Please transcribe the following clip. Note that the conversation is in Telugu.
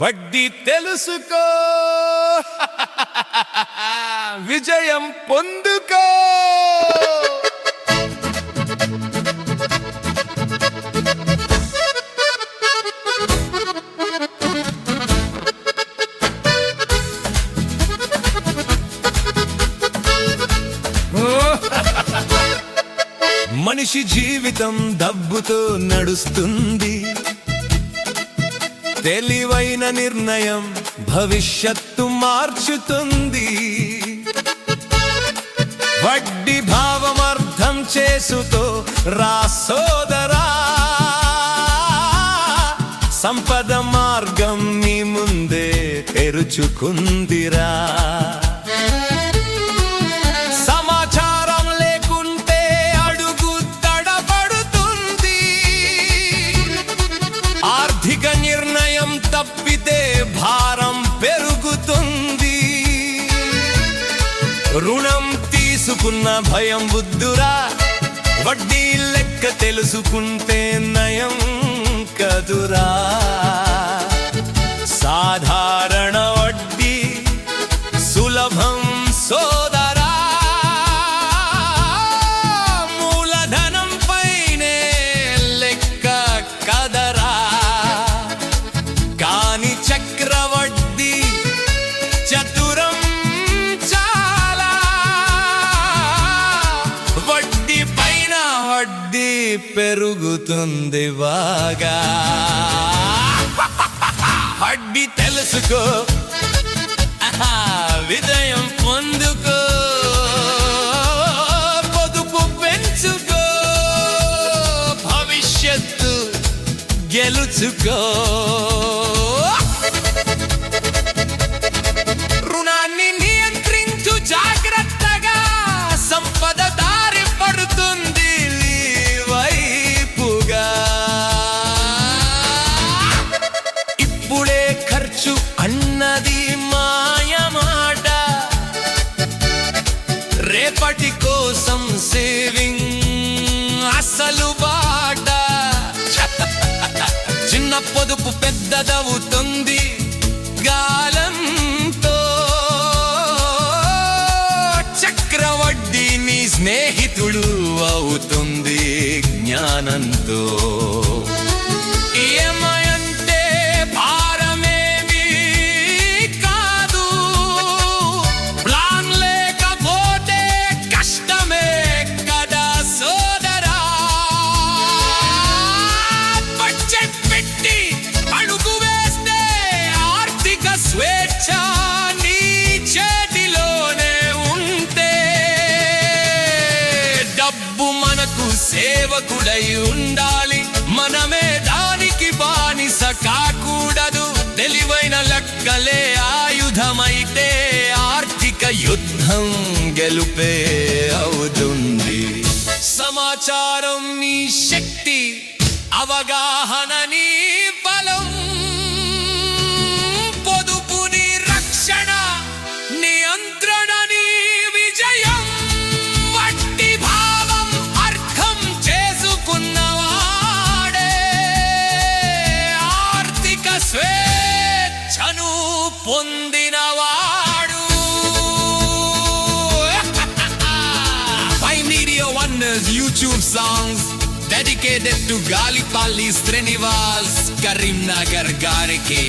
వడ్డీ తెలుసుకో విజయం పొందుకో. మనిషి జీవితం డబ్బుతో నడుస్తుంది. తెలివైన నిర్ణయం భవిష్యత్తు మార్చుతుంది. వడ్డీ భావం అర్థం చేసుకో రా సోదరా. సంపద మార్గం నీ ముందే తెరుచుకుందిరా. సమాచారం లేకుంటే అడుగు తడబడుతుంది. ఆర్థిక నిర్ణయం తప్పితే భారం పెరుగుతుంది. రుణం తీసుకున్న భయం వద్దురా. వడ్డీ లెక్క తెలుసుకుంటే నయం కదురా. సాధారణ వడ్డీ సులభం సోదరా. మూలధనం పైనే లెక్క కదరా. కాని చక్రవడ్డీ చతురం చాలా. వడ్డీ పైన వడ్డీ పెరుగుతుంది బాగా. వడ్డీ తెలుసుకో విజయం పొందుకో. పొదుపు పెంచుకో భవిష్యత్తు గెలుచుకో. రుణాన్ని నియంత్రించు జాగ్రత్తగా. సంపద దారి పడుతుంది వైపుగా. ఇప్పుడే ఖర్చు అన్నది మాయమాట. రేపటి కోసం సేవింగ్ అసలు బాట. చిన్న పొదుపు పెద్దదవుతుంది గాలంతో. చక్రవడ్డీ నీ స్నేహితుడు అవుతుంది జ్ఞానంతో. ఏమంటే భారమేమీ కాదు. ప్లాన్ లేకపోతే కష్టమే కదా సోదరా. బడ్జెట్ పెట్టి అడుగు వేస్తే ఆర్థిక స్వేచ్ఛ నీ చేతిలోనే ఉంటే. డబ్బు మనకు సేవకుడై ఉండాలి. మనమే దానికి బానిస కాకూడదు. తెలివైన లెక్కలే ఆయుధమైతే ఆర్థిక యుద్ధం గెలుపే అవుతుంది. సమాచారం నీ శక్తి, అవగాహన నీ బలం. పొదుపు నీ రక్షణ, నియంత్రణ నీ విజయం. వడ్డీ భావం అర్థం చేసుకున్నవాడే ఆర్థిక స్వేచ్ఛను పొందినవాడు. Prime Video Wonders YouTube songs dedicated to Galipalli Srinivas Karimnagar gariki.